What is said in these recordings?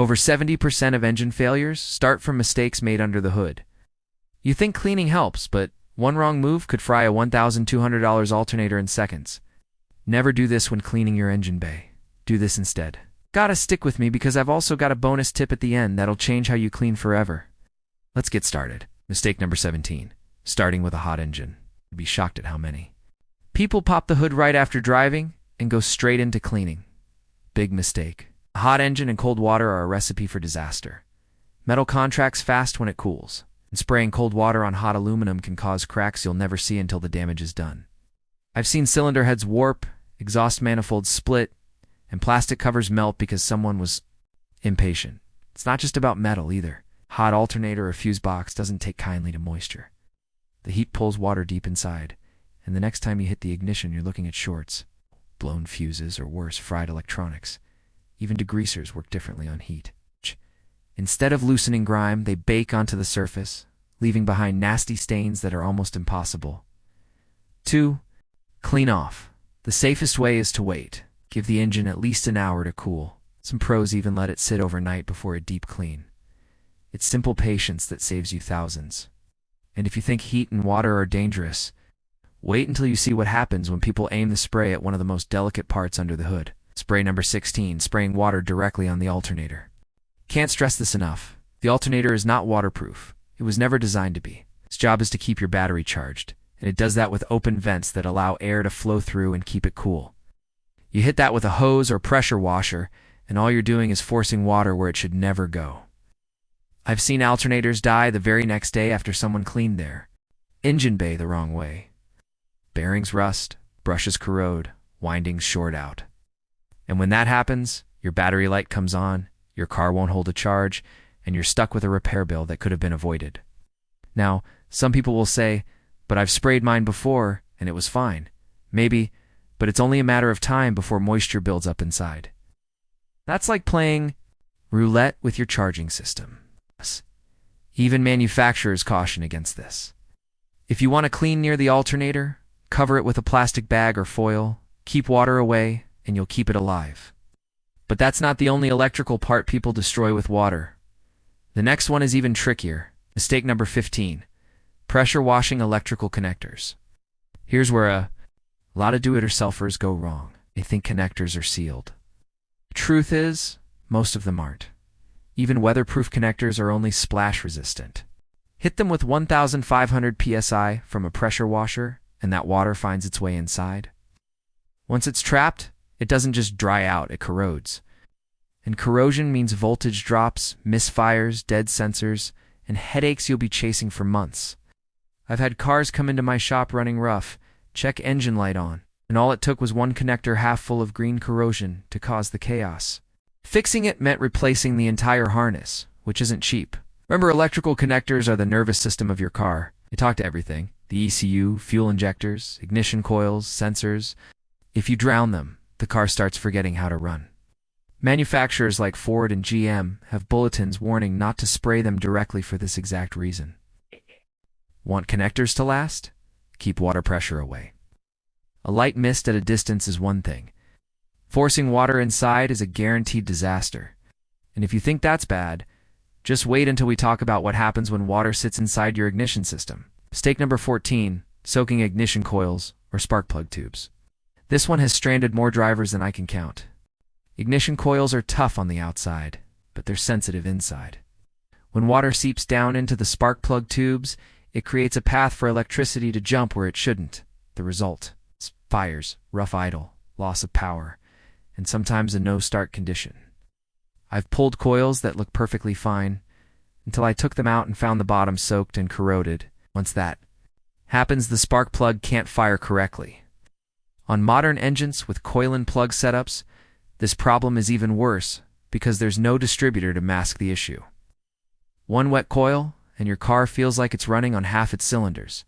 Over 70% of engine failures start from mistakes made under the hood. You think cleaning helps, but one wrong move could fry a $1,200 alternator in seconds. Never do this when cleaning your engine bay. Do this instead. Gotta stick with me because I've also got a bonus tip at the end that'll change how you clean forever. Let's get started. Mistake number 17. Starting with a hot engine. You'd be shocked at how many. People pop the hood right after driving and go straight into cleaning. Big mistake. A hot engine and cold water are a recipe for disaster. Metal contracts fast when it cools, and spraying cold water on hot aluminum can cause cracks you'll never see until the damage is done. I've seen cylinder heads warp, exhaust manifolds split, and plastic covers melt because someone was impatient. It's not just about metal either. Hot alternator or fuse box doesn't take kindly to moisture. The heat pulls water deep inside, and the next time you hit the ignition you're looking at shorts, blown fuses, or worse, fried electronics. Even degreasers work differently on heat. Instead of loosening grime, they bake onto the surface, leaving behind nasty stains that are almost impossible. 2. Clean off. The safest way is to wait. Give the engine at least an hour to cool. Some pros even let it sit overnight before a deep clean. It's simple patience that saves you thousands. And if you think heat and water are dangerous, wait until you see what happens when people aim the spray at one of the most delicate parts under the hood. Spray number 16, spraying water directly on the alternator. Can't stress this enough. The alternator is not waterproof. It was never designed to be. Its job is to keep your battery charged, and it does that with open vents that allow air to flow through and keep it cool. You hit that with a hose or pressure washer, and all you're doing is forcing water where it should never go. I've seen alternators die the very next day after someone cleaned their engine bay the wrong way. Bearings rust, brushes corrode, windings short out. And when that happens, your battery light comes on, your car won't hold a charge, and you're stuck with a repair bill that could have been avoided. Now, some people will say, but I've sprayed mine before, and it was fine. Maybe, but it's only a matter of time before moisture builds up inside. That's like playing roulette with your charging system. Even manufacturers caution against this. If you want to clean near the alternator, cover it with a plastic bag or foil, keep water away, and you'll keep it alive. But that's not the only electrical part people destroy with water. The next one is even trickier. Mistake number 15. Pressure washing electrical connectors. Here's where a lot of do-it-yourselfers go wrong. They think connectors are sealed. The truth is, most of them aren't. Even weatherproof connectors are only splash resistant. Hit them with 1,500 psi from a pressure washer, and that water finds its way inside. Once it's trapped, it doesn't just dry out, it corrodes. And corrosion means voltage drops, misfires, dead sensors, and headaches you'll be chasing for months. I've had cars come into my shop running rough, check engine light on, and all it took was one connector half full of green corrosion to cause the chaos. Fixing it meant replacing the entire harness, which isn't cheap. Remember, electrical connectors are the nervous system of your car. They talk to everything: the ECU, fuel injectors, ignition coils, sensors. If you drown them, the car starts forgetting how to run. Manufacturers like Ford and GM have bulletins warning not to spray them directly for this exact reason. Want connectors to last? Keep water pressure away. A light mist at a distance is one thing. Forcing water inside is a guaranteed disaster. And if you think that's bad, just wait until we talk about what happens when water sits inside your ignition system. Mistake number 14, soaking ignition coils or spark plug tubes. This one has stranded more drivers than I can count. Ignition coils are tough on the outside, but they're sensitive inside. When water seeps down into the spark plug tubes, it creates a path for electricity to jump where it shouldn't. The result is fires, rough idle, loss of power, and sometimes a no-start condition. I've pulled coils that look perfectly fine until I took them out and found the bottom soaked and corroded. Once that happens, the spark plug can't fire correctly. On modern engines with coil and plug setups, this problem is even worse because there's no distributor to mask the issue. One wet coil, and your car feels like it's running on half its cylinders.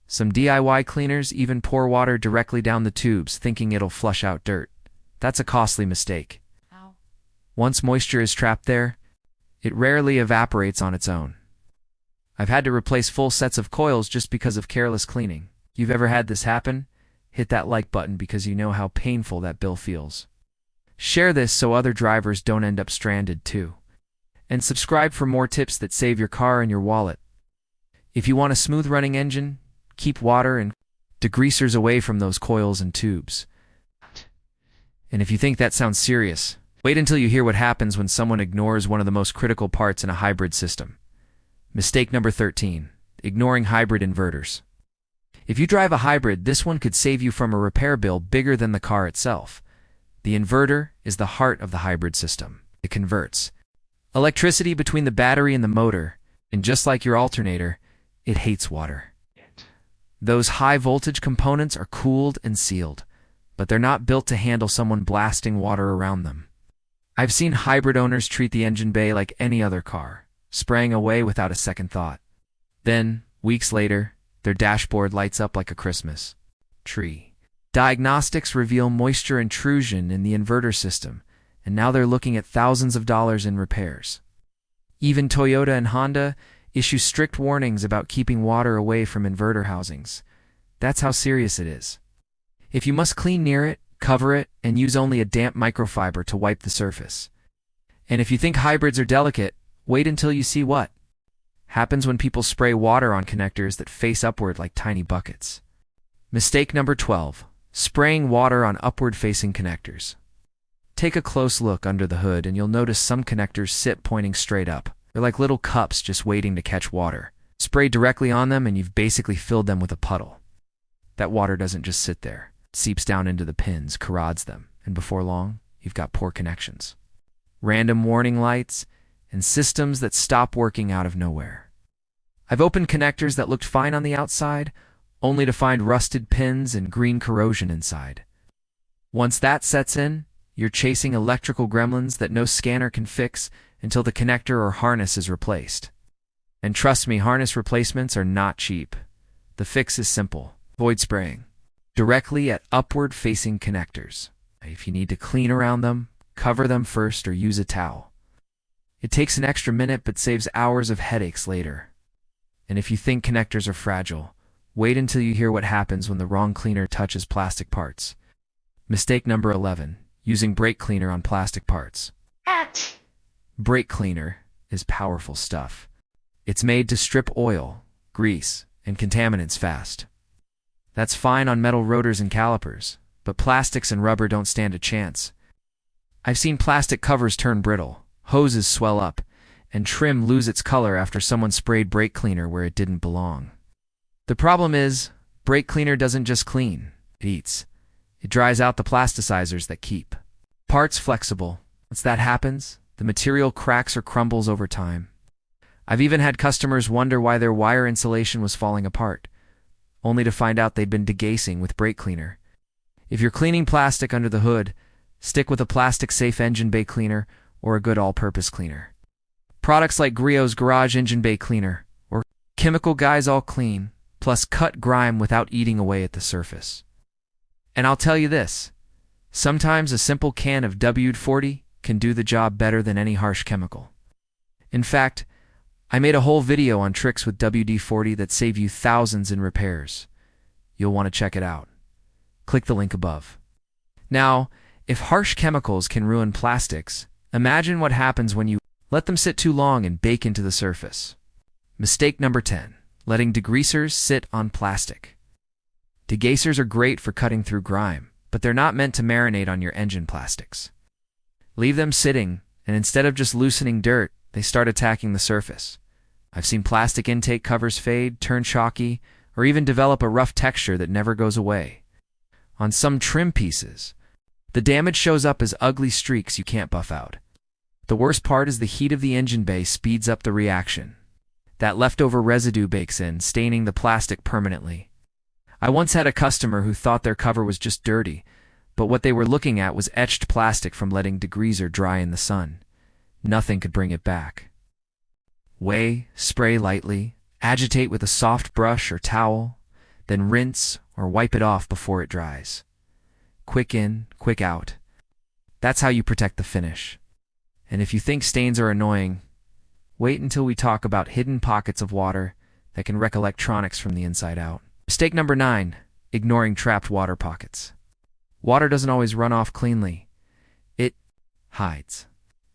Some DIY cleaners even pour water directly down the tubes, thinking it'll flush out dirt. That's a costly mistake. Ow. Once moisture is trapped there, it rarely evaporates on its own. I've had to replace full sets of coils just because of careless cleaning. You've ever had this happen? Hit that like button because you know how painful that bill feels. Share this so other drivers don't end up stranded too. and subscribe for more tips that save your car and your wallet. If you want a smooth running engine, keep water and degreasers away from those coils and tubes. And if you think that sounds serious, wait until you hear what happens when someone ignores one of the most critical parts in a hybrid system. Mistake number 13, ignoring hybrid inverters. If you drive a hybrid, this one could save you from a repair bill bigger than the car itself. The inverter is the heart of the hybrid system. It converts electricity between the battery and the motor, and just like your alternator, it hates water. Those high-voltage components are cooled and sealed, but they're not built to handle someone blasting water around them. I've seen hybrid owners treat the engine bay like any other car, spraying away without a second thought. Then, weeks later, their dashboard lights up like a Christmas tree. Diagnostics reveal moisture intrusion in the inverter system, and now they're looking at thousands of dollars in repairs. Even Toyota and Honda issue strict warnings about keeping water away from inverter housings. That's how serious it is. If you must clean near it, cover it, and use only a damp microfiber to wipe the surface. And if you think hybrids are delicate, wait until you see what happens when people spray water on connectors that face upward like tiny buckets. Mistake number 12, spraying water on upward-facing connectors. Take a close look under the hood and you'll notice some connectors sit pointing straight up. They're like little cups just waiting to catch water. Spray directly on them and you've basically filled them with a puddle. That water doesn't just sit there. It seeps down into the pins, corrodes them, and before long, you've got poor connections. Random warning lights, and systems that stop working out of nowhere. I've opened connectors that looked fine on the outside, only to find rusted pins and green corrosion inside. Once that sets in, you're chasing electrical gremlins that no scanner can fix until the connector or harness is replaced. And trust me, harness replacements are not cheap. The fix is simple. Avoid spraying directly at upward-facing connectors. If you need to clean around them, cover them first or use a towel. It takes an extra minute but saves hours of headaches later. And if you think connectors are fragile, wait until you hear what happens when the wrong cleaner touches plastic parts. Mistake number 11, using brake cleaner on plastic parts. Brake cleaner is powerful stuff. It's made to strip oil, grease, and contaminants fast. That's fine on metal rotors and calipers, but plastics and rubber don't stand a chance. I've seen plastic covers turn brittle, hoses swell up, and trim lose its color after someone sprayed brake cleaner where it didn't belong. The problem is, brake cleaner doesn't just clean, it eats. It dries out the plasticizers that keep parts flexible. Once that happens, the material cracks or crumbles over time. I've even had customers wonder why their wire insulation was falling apart, only to find out they'd been degacing with brake cleaner. If you're cleaning plastic under the hood, stick with a plastic-safe engine bay cleaner or a good all-purpose cleaner. Products like Griot's Garage Engine Bay Cleaner or Chemical Guys All Clean, plus cut grime without eating away at the surface. And I'll tell you this, sometimes a simple can of WD-40 can do the job better than any harsh chemical. In fact, I made a whole video on tricks with WD-40 that save you thousands in repairs. You'll want to check it out. Click the link above. Now, if harsh chemicals can ruin plastics, imagine what happens when you let them sit too long and bake into the surface. Mistake number 10, letting degreasers sit on plastic. Degacers are great for cutting through grime, but they're not meant to marinate on your engine plastics. Leave them sitting, and instead of just loosening dirt, they start attacking the surface. I've seen plastic intake covers fade, turn chalky, or even develop a rough texture that never goes away. On some trim pieces, the damage shows up as ugly streaks you can't buff out. The worst part is the heat of the engine bay speeds up the reaction. That leftover residue bakes in, staining the plastic permanently. I once had a customer who thought their cover was just dirty, but what they were looking at was etched plastic from letting degreaser dry in the sun. Nothing could bring it back. Weigh, spray lightly, agitate with a soft brush or towel, then rinse or wipe it off before it dries. Quick in, quick out. That's how you protect the finish. And if you think stains are annoying, wait until we talk about hidden pockets of water that can wreck electronics from the inside out. Mistake number 9, ignoring trapped water pockets. Water doesn't always run off cleanly. It hides.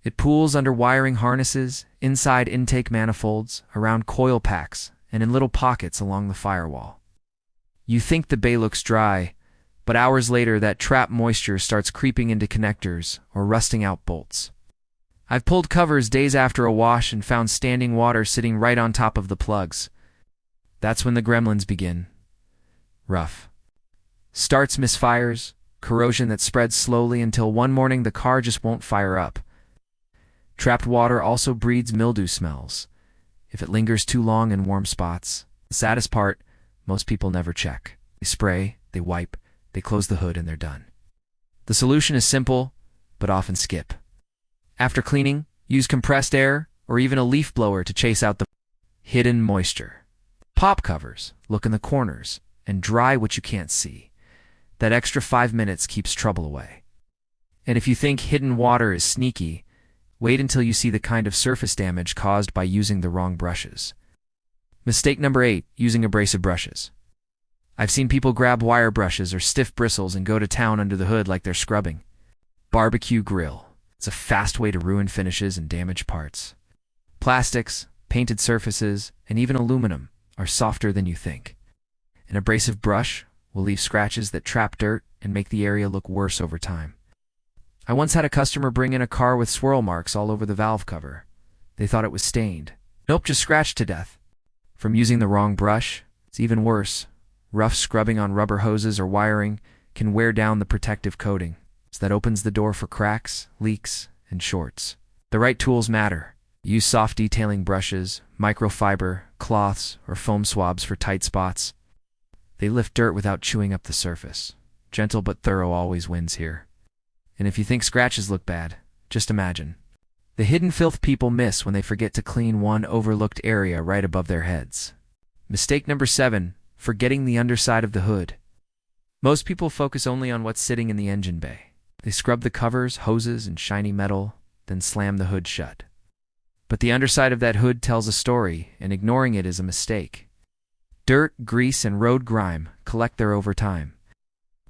It pools under wiring harnesses, inside intake manifolds, around coil packs, and in little pockets along the firewall. You think the bay looks dry, but hours later that trapped moisture starts creeping into connectors or rusting out bolts. I've pulled covers days after a wash and found standing water sitting right on top of the plugs. That's when the gremlins begin. Rough. Starts misfires, corrosion that spreads slowly until one morning the car just won't fire up. Trapped water also breeds mildew smells if it lingers too long in warm spots. The saddest part, most people never check. They spray, they wipe, they close the hood, and they're done. The solution is simple, but often skip. After cleaning, use compressed air or even a leaf blower to chase out the hidden moisture. Pop covers, look in the corners, and dry what you can't see. That extra 5 minutes keeps trouble away. And if you think hidden water is sneaky, wait until you see the kind of surface damage caused by using the wrong brushes. Mistake number 8, using abrasive brushes. I've seen people grab wire brushes or stiff bristles and go to town under the hood like they're scrubbing. Barbecue grill. It's a fast way to ruin finishes and damage parts. Plastics, painted surfaces, and even aluminum are softer than you think. An abrasive brush will leave scratches that trap dirt and make the area look worse over time. I once had a customer bring in a car with swirl marks all over the valve cover. They thought it was stained. Nope, just scratched to death. From using the wrong brush, it's even worse. Rough scrubbing on rubber hoses or wiring can wear down the protective coating, so that opens the door for cracks, leaks, and shorts. The right tools matter. Use soft detailing brushes, microfiber, cloths, or foam swabs for tight spots. They lift dirt without chewing up the surface. Gentle but thorough always wins here. And if you think scratches look bad, just imagine the hidden filth people miss when they forget to clean one overlooked area right above their heads. Mistake number 7, forgetting the underside of the hood. Most people focus only on what's sitting in the engine bay. They scrub the covers, hoses, and shiny metal, then slam the hood shut. But the underside of that hood tells a story, and ignoring it is a mistake. Dirt, grease, and road grime collect there over time.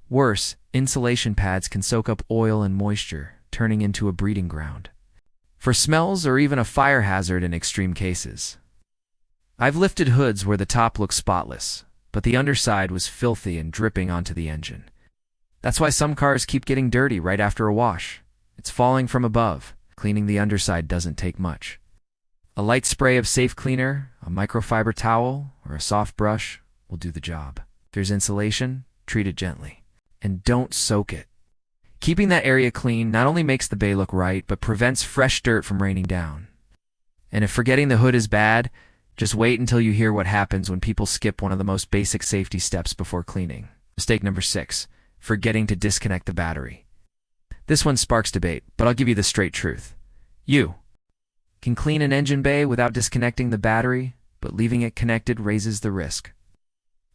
Worse, insulation pads can soak up oil and moisture, turning into a breeding ground for smells or even a fire hazard in extreme cases. I've lifted hoods where the top looks spotless, but the underside was filthy and dripping onto the engine. That's why some cars keep getting dirty right after a wash. It's falling from above. Cleaning the underside doesn't take much. A light spray of safe cleaner, a microfiber towel, or a soft brush will do the job. If there's insulation, treat it gently. And don't soak it. Keeping that area clean not only makes the bay look right, but prevents fresh dirt from raining down. And if forgetting the hood is bad, just wait until you hear what happens when people skip one of the most basic safety steps before cleaning. Mistake number 6, forgetting to disconnect the battery. This one sparks debate, but I'll give you the straight truth. You can clean an engine bay without disconnecting the battery, but leaving it connected raises the risk.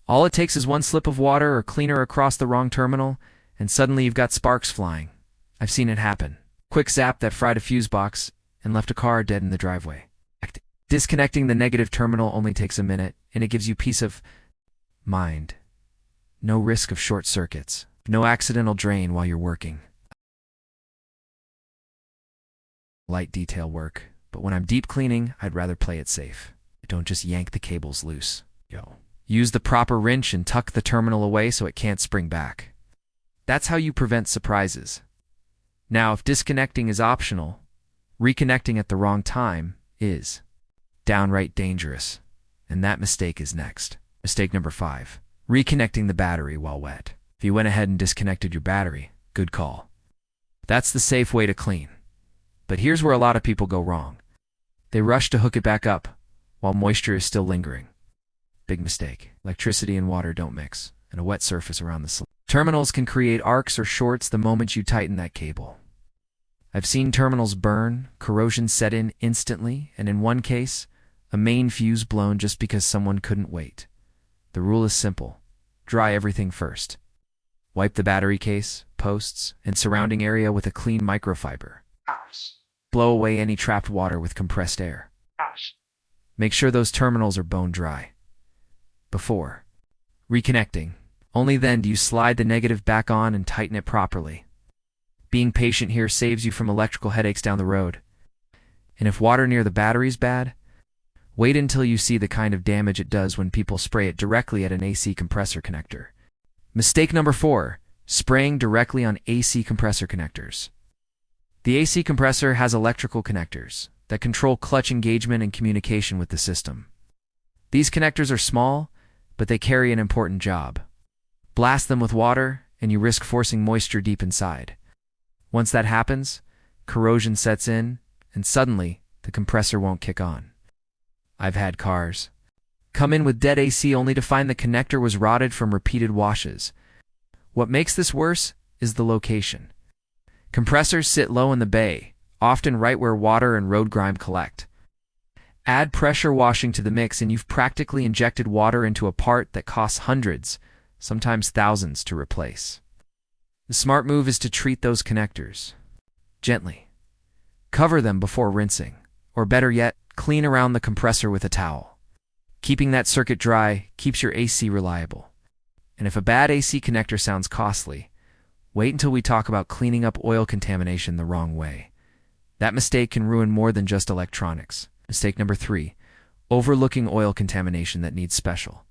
All it takes is one slip of water or cleaner across the wrong terminal, and suddenly you've got sparks flying. I've seen it happen. Quick zap that fried a fuse box and left a car dead in the driveway. Disconnecting the negative terminal only takes a minute, and it gives you peace of mind. No risk of short circuits. No accidental drain while you're working. Light detail work, but when I'm deep cleaning, I'd rather play it safe. Don't just yank the cables loose. Use the proper wrench and tuck the terminal away so it can't spring back. That's how you prevent surprises. Now, if disconnecting is optional, reconnecting at the wrong time is downright dangerous, and that mistake is next. Mistake number 5, reconnecting the battery while wet. If you went ahead and disconnected your battery, good call. That's the safe way to clean. But here's where a lot of people go wrong. They rush to hook it back up while moisture is still lingering. Big mistake. Electricity and water don't mix, and a wet surface around the terminals can create arcs or shorts the moment you tighten that cable. I've seen terminals burn, corrosion set in instantly, and in one case, a main fuse blown just because someone couldn't wait. The rule is simple. Dry everything first. Wipe the battery case, posts, and surrounding area with a clean microfiber. Blow away any trapped water with compressed air. Make sure those terminals are bone dry. Before reconnecting, only then do you slide the negative back on and tighten it properly. Being patient here saves you from electrical headaches down the road. And if water near the battery is bad, wait until you see the kind of damage it does when people spray it directly at an AC compressor connector. Mistake number 4, spraying directly on AC compressor connectors. The AC compressor has electrical connectors that control clutch engagement and communication with the system. These connectors are small, but they carry an important job. Blast them with water, and you risk forcing moisture deep inside. Once that happens, corrosion sets in, and suddenly, the compressor won't kick on. I've had cars come in with dead AC only to find the connector was rotted from repeated washes. What makes this worse is the location. Compressors sit low in the bay, often right where water and road grime collect. Add pressure washing to the mix and you've practically injected water into a part that costs hundreds, sometimes thousands, to replace. The smart move is to treat those connectors gently. Cover them before rinsing, or better yet, clean around the compressor with a towel. Keeping that circuit dry keeps your AC reliable. And if a bad AC connector sounds costly, wait until we talk about cleaning up oil contamination the wrong way. That mistake can ruin more than just electronics. Mistake number 3, overlooking oil contamination that needs special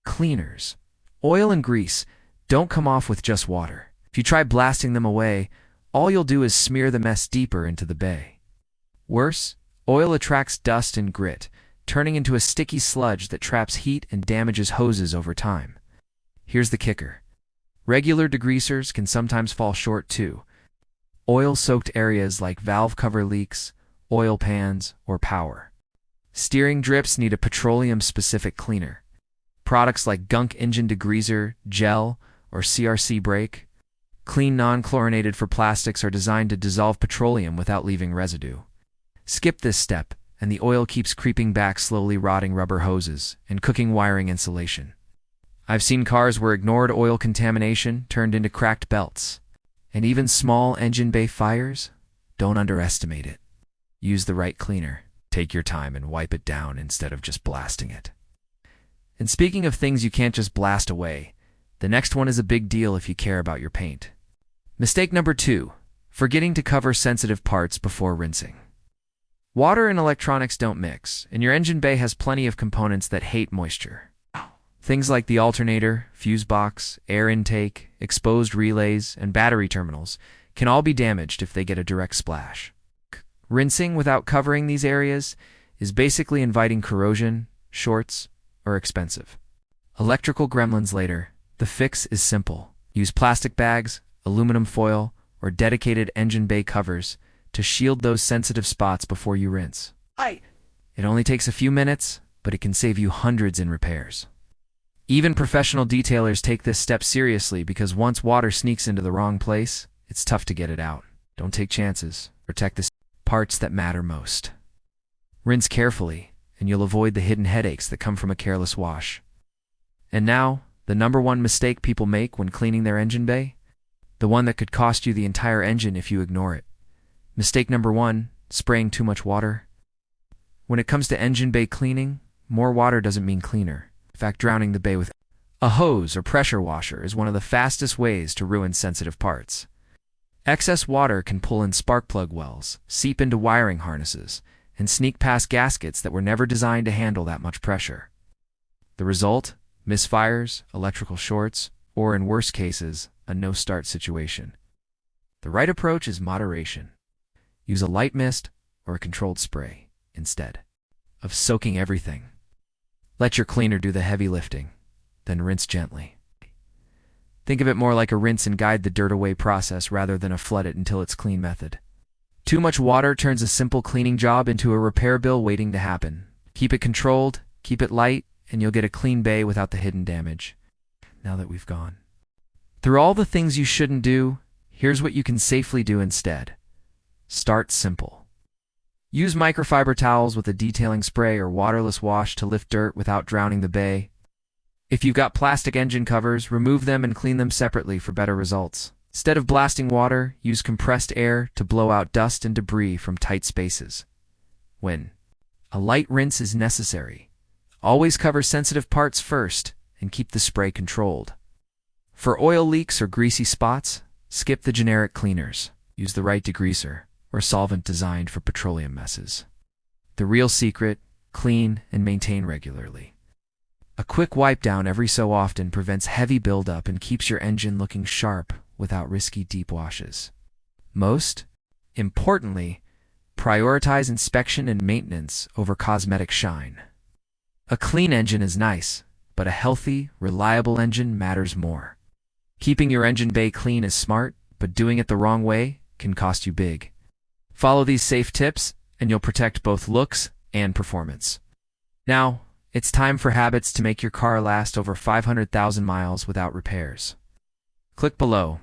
cleaners. Oil and grease don't come off with just water. If you try blasting them away, all you'll do is smear the mess deeper into the bay. Worse, oil attracts dust and grit, turning into a sticky sludge that traps heat and damages hoses over time. Here's the kicker. Regular degreasers can sometimes fall short too. Oil-soaked areas like valve cover leaks, oil pans, or power steering drips need a petroleum-specific cleaner. Products like Gunk Engine Degreaser, Gel, or CRC Brake, Clean Non-Chlorinated for plastics, are designed to dissolve petroleum without leaving residue. Skip this step, and the oil keeps creeping back, slowly rotting rubber hoses and cooking wiring insulation. I've seen cars where ignored oil contamination turned into cracked belts. And even small engine bay fires? Don't underestimate it. Use the right cleaner. Take your time and wipe it down instead of just blasting it. And speaking of things you can't just blast away, the next one is a big deal if you care about your paint. Mistake number 2, forgetting to cover sensitive parts before rinsing. Water and electronics don't mix, and your engine bay has plenty of components that hate moisture. Things like the alternator, fuse box, air intake, exposed relays, and battery terminals can all be damaged if they get a direct splash. Rinsing without covering these areas is basically inviting corrosion, shorts, or expensive electrical gremlins later. The fix is simple. Use plastic bags, aluminum foil, or dedicated engine bay covers to shield those sensitive spots before you rinse. It only takes a few minutes, but it can save you hundreds in repairs. Even professional detailers take this step seriously because once water sneaks into the wrong place, it's tough to get it out. Don't take chances. Protect the parts that matter most. Rinse carefully, and you'll avoid the hidden headaches that come from a careless wash. And now, the number 1 mistake people make when cleaning their engine bay? The one that could cost you the entire engine if you ignore it. Mistake number 1, spraying too much water. When it comes to engine bay cleaning, more water doesn't mean cleaner. In fact, drowning the bay with a hose or pressure washer is one of the fastest ways to ruin sensitive parts. Excess water can pull in spark plug wells, seep into wiring harnesses, and sneak past gaskets that were never designed to handle that much pressure. The result? Misfires, electrical shorts, or in worse cases, a no-start situation. The right approach is moderation. Use a light mist or a controlled spray instead of soaking everything. Let your cleaner do the heavy lifting, then rinse gently. Think of it more like a rinse and guide the dirt away process rather than a flood it until it's clean method. Too much water turns a simple cleaning job into a repair bill waiting to happen. Keep it controlled, keep it light, and you'll get a clean bay without the hidden damage. Now that we've gone through all the things you shouldn't do, here's what you can safely do instead. Start simple. Use microfiber towels with a detailing spray or waterless wash to lift dirt without drowning the bay. If you've got plastic engine covers, remove them and clean them separately for better results. Instead of blasting water, use compressed air to blow out dust and debris from tight spaces. When a light rinse is necessary, always cover sensitive parts first and keep the spray controlled. For oil leaks or greasy spots, skip the generic cleaners. Use the right degreaser or solvent designed for petroleum messes. The real secret: clean and maintain regularly. A quick wipe down every so often prevents heavy buildup and keeps your engine looking sharp without risky deep washes. Most importantly, prioritize inspection and maintenance over cosmetic shine. A clean engine is nice, but a healthy, reliable engine matters more. Keeping your engine bay clean is smart, but doing it the wrong way can cost you big. Follow these safe tips, and you'll protect both looks and performance. Now, it's time for habits to make your car last over 500,000 miles without repairs. Click below